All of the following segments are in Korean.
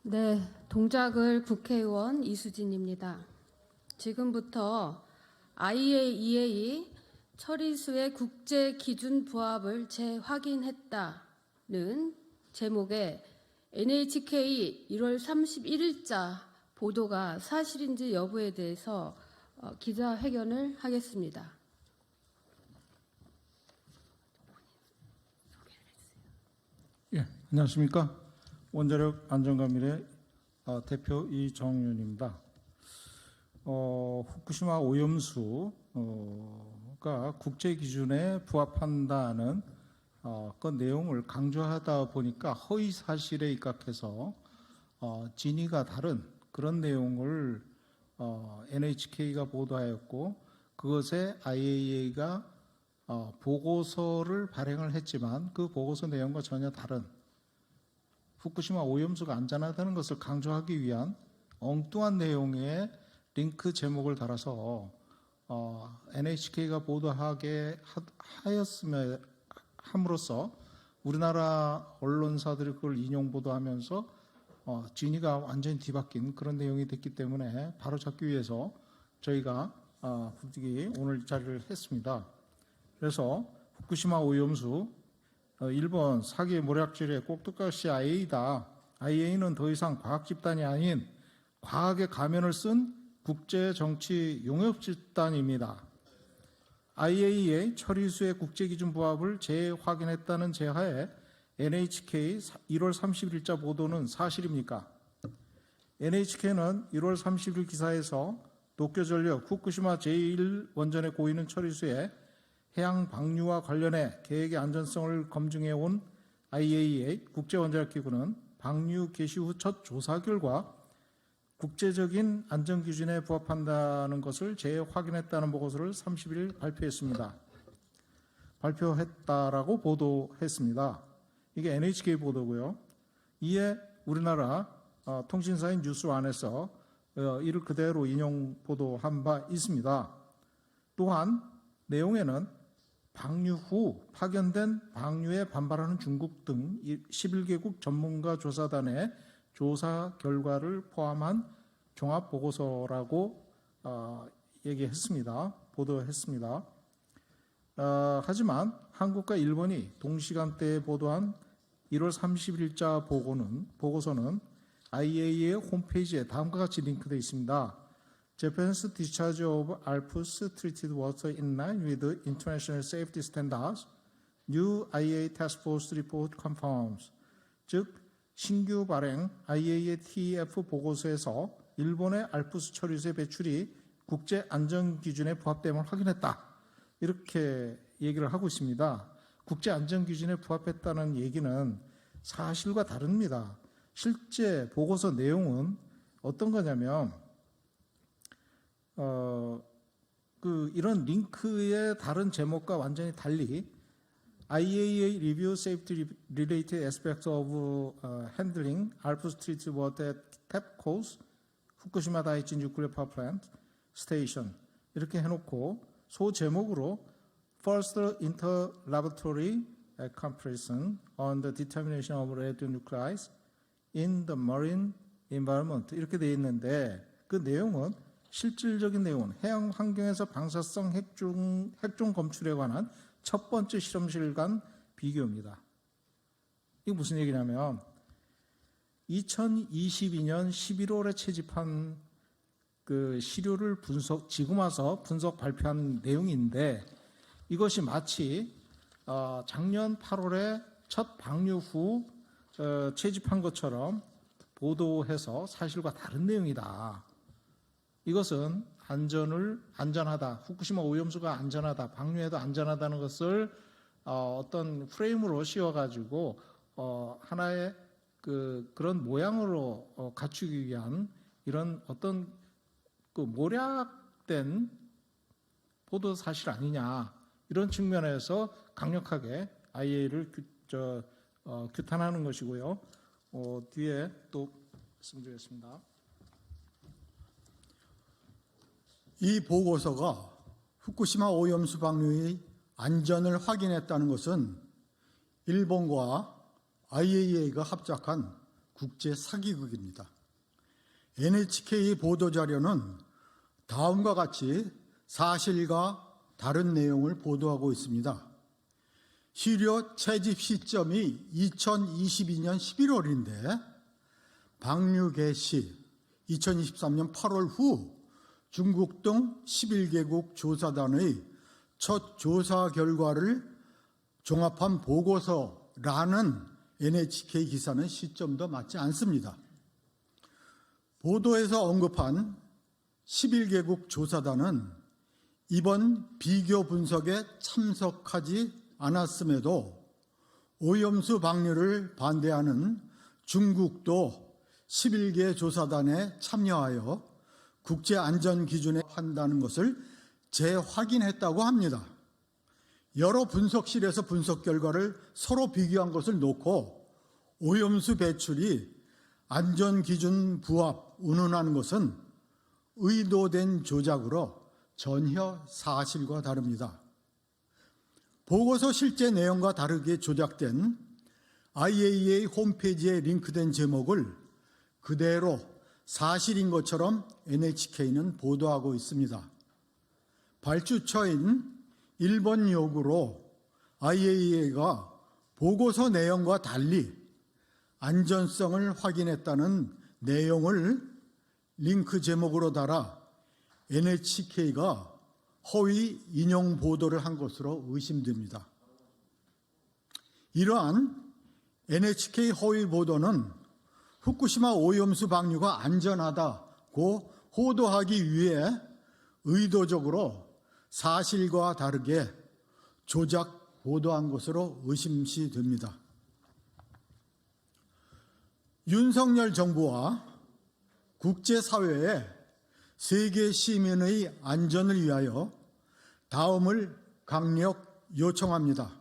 네, 동작을 국회의원 이수진입니다. 지금부터 IAEA 처리수의 국제 기준 부합을 재확인했다는 제목의 NHK 1월 31일자 보도가 사실인지 여부에 대해서 기자회견을 하겠습니다. 예, 안녕하십니까. 원자력 안전과 미래 대표 이정윤입니다. 후쿠시마 오염수가 국제 기준에 부합한다는 그 내용을 강조하다 보니까 허위 사실에 입각해서 진위가 다른 그런 내용을 NHK가 보도하였고, 그것에 IAEA가 보고서를 발행을 했지만 그 보고서 내용과 전혀 다른 후쿠시마 오염수가 안전하다는 것을 강조하기 위한 엉뚱한 내용의 링크 제목을 달아서 NHK가 보도하게 함으로써 우리나라 언론사들이 그걸 인용 보도하면서 진위가 완전히 뒤바뀐 그런 내용이 됐기 때문에 바로잡기 위해서 저희가 부득이 오늘 자리를 했습니다. 그래서 후쿠시마 오염수 일본 사기 모략질의 꼭두각시 IAEA다. IAEA는 더 이상 과학 집단이 아닌 과학의 가면을 쓴 국제 정치 용역 집단입니다. IAEA 처리수의 국제 기준 부합을 재확인했다는 제하에 NHK 1월 30일자 보도는 사실입니까? NHK는 1월 30일 기사에서 도쿄전력 후쿠시마 제1원전의 고이는 처리수에 해양 방류와 관련해 계획의 안전성을 검증해 온 IAEA 국제원자력기구는 방류 개시 후 첫 조사 결과 국제적인 안전기준에 부합한다는 것을 재확인했다는 보고서를 30일 발표했다라고 보도했습니다. 이게 NHK 보도고요. 이에 우리나라 통신사인 뉴스원에서 이를 그대로 인용 보도한 바 있습니다. 또한 내용에는 방류 후 파견된 방류에 반발하는 중국 등 11개국 전문가 조사단의 조사 결과를 포함한 종합보고서라고 얘기했습니다. 보도했습니다. 하지만 한국과 일본이 동시간대에 보도한 1월 30일자 보고서는 IAEA 홈페이지에 다음과 같이 링크되어 있습니다. Japan's discharge of ALPS treated water in line with the international safety standards, new IAEA task force report confirms. 즉, 신규 발행 IAEA TEF 보고서에서 일본의 알프스 처리수의 배출이 국제 안전 기준에 부합됨을 확인했다. 이렇게 얘기를 하고 있습니다. 국제 안전 기준에 부합했다는 얘기는 사실과 다릅니다. 실제 보고서 내용은 어떤 거냐면 이런 링크의 다른 제목과 완전히 달리 IAEA Review Safety Related Aspects of Handling ALPS Treated Water at TEPCO's 후쿠시마 다이치 Nuclear Power Plant Station 이렇게 해놓고 소 제목으로 First Inter-Laboratory Comparison on the Determination of Radionuclides in the Marine Environment 이렇게 되어 있는데 그 내용은 실질적인 내용은 해양 환경에서 방사성 핵종 검출에 관한 첫 번째 실험실 간 비교입니다. 이게 무슨 얘기냐면 2022년 11월에 채집한 그 시료를 지금 와서 분석 발표한 내용인데 이것이 마치 작년 8월에 첫 방류 후 채집한 것처럼 보도해서 사실과 다른 내용이다. 이것은 안전하다, 후쿠시마 오염수가 안전하다, 방류에도 안전하다는 것을 어떤 프레임으로 씌워가지고 하나의 그런 모양으로 갖추기 위한 이런 어떤 그 모략된 보도 사실 아니냐 이런 측면에서 강력하게 IAEA를 규탄하는 것이고요. 뒤에 또 말씀드리겠습니다. 이 보고서가 후쿠시마 오염수 방류의 안전을 확인했다는 것은 일본과 IAEA가 합작한 국제 사기극입니다. NHK 보도자료는 다음과 같이 사실과 다른 내용을 보도하고 있습니다. 시료 채집 시점이 2022년 11월인데 방류 개시 2023년 8월 후 중국 등 11개국 조사단의 첫 조사 결과를 종합한 보고서라는 NHK 기사는 시점도 맞지 않습니다. 보도에서 언급한 11개국 조사단은 이번 비교 분석에 참석하지 않았음에도 오염수 방류를 반대하는 중국도 11개 조사단에 참여하여 국제안전기준에 한다는 것을 재확인했다고 합니다. 여러 분석실에서 분석 결과를 서로 비교한 것을 놓고 오염수 배출이 안전기준 부합 운운하는 것은 의도된 조작으로 전혀 사실과 다릅니다. 보고서 실제 내용과 다르게 조작된 IAEA 홈페이지에 링크된 제목을 그대로 사실인 것처럼 NHK는 보도하고 있습니다. 발주처인 일본 요구로 IAEA가 보고서 내용과 달리 안전성을 확인했다는 내용을 링크 제목으로 달아 NHK가 허위 인용 보도를 한 것으로 의심됩니다. 이러한 NHK 허위 보도는 후쿠시마 오염수 방류가 안전하다고 호도하기 위해 의도적으로 사실과 다르게 조작 보도한 것으로 의심시 됩니다. 윤석열 정부와 국제사회에 세계 시민의 안전을 위하여 다음을 강력 요청합니다.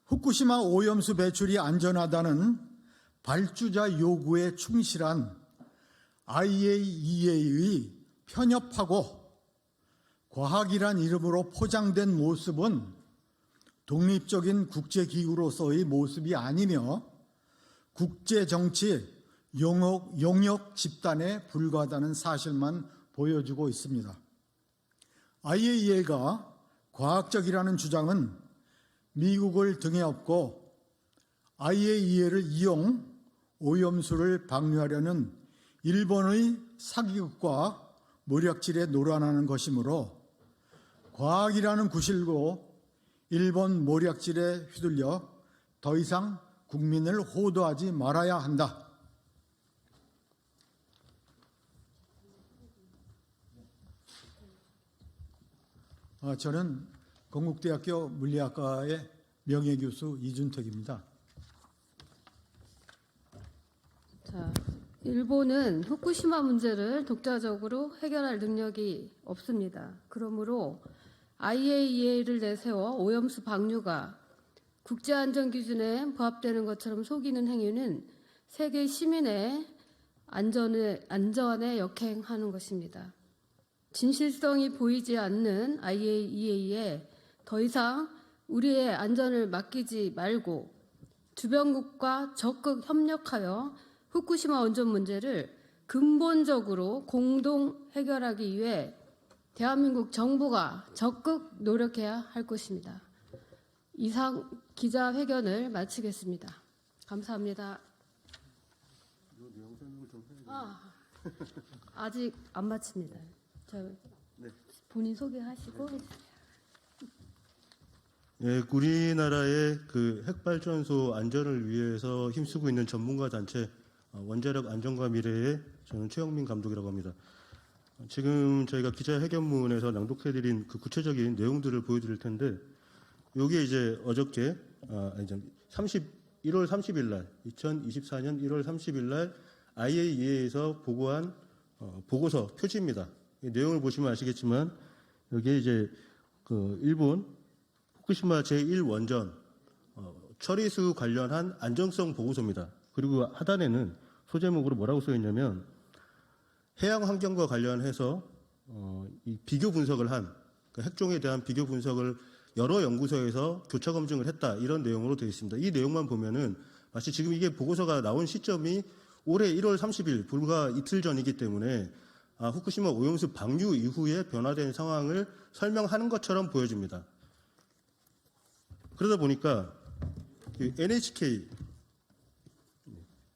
후쿠시마 오염수 배출이 안전하다는 발주자 요구에 충실한 IAEA의 편협하고 과학이란 이름으로 포장된 모습은 독립적인 국제기구로서의 모습이 아니며 국제정치 용역 집단에 불과하다는 사실만 보여주고 있습니다. IAEA가 과학적이라는 주장은 미국을 등에 업고 IAEA를 이용 오염수를 방류하려는 일본의 사기극과 모략질에 노란하는 것이므로 과학이라는 구실로 일본 모략질에 휘둘려 더 이상 국민을 호도하지 말아야 한다. 저는 건국대학교 물리학과의 명예교수 이준택입니다. 자, 일본은 후쿠시마 문제를 독자적으로 해결할 능력이 없습니다. 그러므로 IAEA를 내세워 오염수 방류가 국제안전기준에 부합되는 것처럼 속이는 행위는 세계 시민의 안전에 역행하는 것입니다. 진실성이 보이지 않는 IAEA에 더 이상 우리의 안전을 맡기지 말고 주변국과 적극 협력하여 후쿠시마 원전 문제를 근본적으로 공동 해결하기 위해 대한민국 정부가 적극 노력해야 할 것입니다. 이상 기자회견을 마치겠습니다. 감사합니다. 아직 안 마칩니다. 본인 소개하시고 해주세요. 예, 우리나라의 그 핵발전소 안전을 위해서 힘쓰고 있는 전문가 단체 원자력 안전과 미래의 저는 최영민 감독이라고 합니다. 지금 저희가 기자회견문에서 낭독해드린 그 구체적인 내용들을 보여드릴 텐데, 여기에 이제 어저께 1월 30일 날, 2024년 1월 30일 날 IAEA에서 보고한 보고서 표지입니다. 이 내용을 보시면 아시겠지만 여기에 이제 그 일본 후쿠시마 제1원전 처리수 관련한 안정성 보고서입니다. 그리고 하단에는 소제목으로 뭐라고 써 있냐면 해양 환경과 관련해서 이 비교 분석을 한 핵종에 대한 비교 분석을 여러 연구소에서 교차 검증을 했다, 이런 내용으로 되어 있습니다. 이 내용만 보면은 마치 지금 이게 보고서가 나온 시점이 올해 1월 30일 불과 이틀 전이기 때문에 후쿠시마 오염수 방류 이후에 변화된 상황을 설명하는 것처럼 보여집니다. 그러다 보니까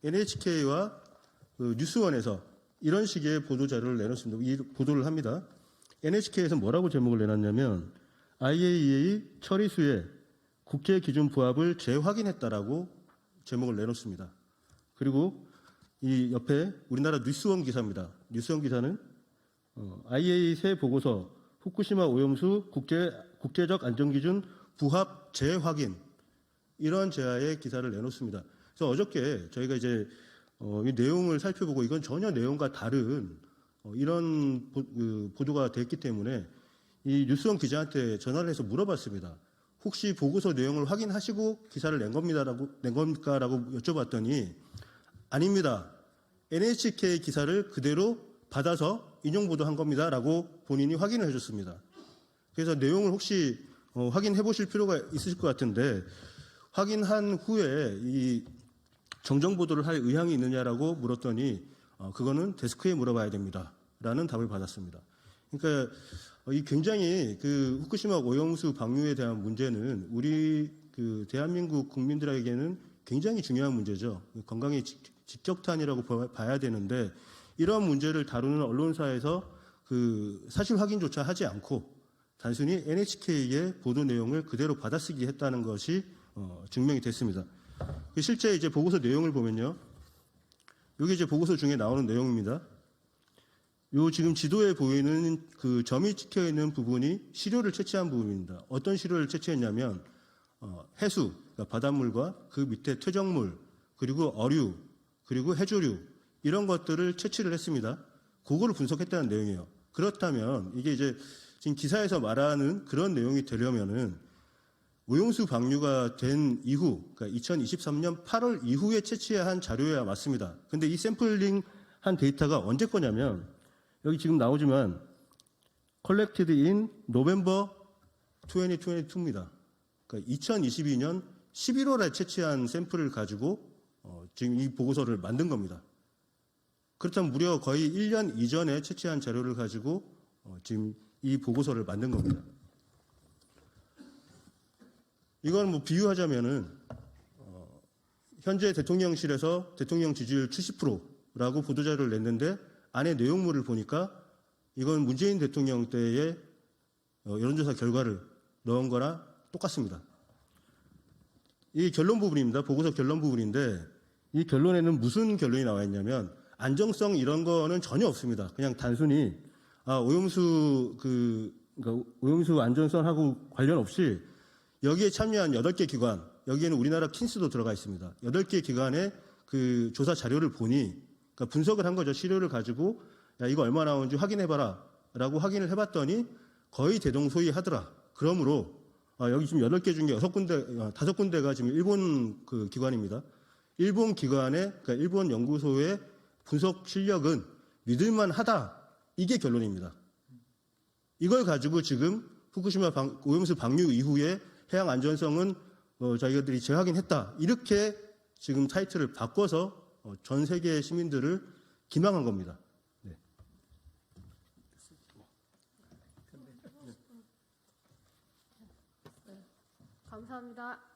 NHK와 뉴스원에서 이런 식의 보도 자료를 내놓습니다. 이 보도를 합니다. NHK에서 뭐라고 제목을 내놨냐면 IAEA 처리수의 국제 기준 부합을 재확인했다라고 제목을 내놓습니다. 그리고 이 옆에 우리나라 뉴스원 기사입니다. 뉴스원 기사는 IAEA 새 보고서 후쿠시마 오염수 국제적 안전기준 부합 재확인 이런 제하의 기사를 내놓습니다. 그래서 어저께 저희가 이제 이 내용을 살펴보고 이건 전혀 내용과 다른 이런 보도가 됐기 때문에 이 뉴스원 기자한테 전화를 해서 물어봤습니다. 혹시 보고서 내용을 확인하시고 기사를 낸 건가라고 여쭤봤더니 아닙니다. NHK 기사를 그대로 받아서 인용 보도한 겁니다라고 본인이 확인을 해줬습니다. 그래서 내용을 혹시 확인해 보실 필요가 있으실 것 같은데 확인한 후에 이 정정 보도를 할 의향이 있느냐라고 물었더니 그거는 데스크에 물어봐야 됩니다라는 답을 받았습니다. 그러니까 이 굉장히 그 후쿠시마 오염수 방류에 대한 문제는 우리 그 대한민국 국민들에게는 굉장히 중요한 문제죠. 건강의 직격탄이라고 봐야 되는데 이런 문제를 다루는 언론사에서 그 사실 확인조차 하지 않고 단순히 NHK의 보도 내용을 그대로 받아쓰기 했다는 것이 증명이 됐습니다. 실제 이제 보고서 내용을 보면요, 여기 이제 보고서 중에 나오는 내용입니다. 요 지금 지도에 보이는 그 점이 찍혀 있는 부분이 시료를 채취한 부분입니다. 어떤 시료를 채취했냐면 해수, 그러니까 바닷물과 그 밑에 퇴적물, 그리고 어류, 그리고 해조류 이런 것들을 채취를 했습니다. 그거를 분석했다는 내용이에요. 그렇다면 이게 이제 지금 기사에서 말하는 그런 내용이 되려면은 오염수 방류가 된 이후, 그러니까 2023년 8월 이후에 채취한 자료여야 맞습니다. 근데 이 샘플링 한 데이터가 언제 거냐면 여기 지금 나오지만 collected in November 2022입니다. 그러니까 2022년 11월에 채취한 샘플을 가지고 지금 이 보고서를 만든 겁니다. 그렇다면 무려 거의 1년 이전에 채취한 자료를 가지고 지금 이 보고서를 만든 겁니다. 이건 뭐 비유하자면은 현재 대통령실에서 대통령 지지율 70%라고 보도자료를 냈는데 안에 내용물을 보니까 이건 문재인 대통령 때의 여론조사 결과를 넣은 거나 똑같습니다. 이 결론 부분입니다. 보고서 결론 부분인데 이 결론에는 무슨 결론이 나와 있냐면 안정성 이런 거는 전혀 없습니다. 그냥 단순히 오염수 그러니까 오염수 안전성하고 관련 없이 여기에 참여한 8개 기관, 여기에는 우리나라 킨스도 들어가 있습니다. 8개 기관의 그 조사 자료를 보니, 그러니까 분석을 한 거죠. 시료를 가지고, 야, 이거 얼마 나오는지 확인해봐라. 라고 확인을 해봤더니 거의 대동소이하더라. 그러므로, 여기 지금 8개 중에 5군데가 지금 일본 그 기관입니다. 일본 기관의, 그러니까 일본 연구소의 분석 실력은 믿을만 하다. 이게 결론입니다. 이걸 가지고 지금 후쿠시마 오염수 방류 이후에 해양 안전성은 자기들이 재확인했다. 이렇게 지금 타이틀을 바꿔서 전 세계 시민들을 기망한 겁니다. 네. 감사합니다.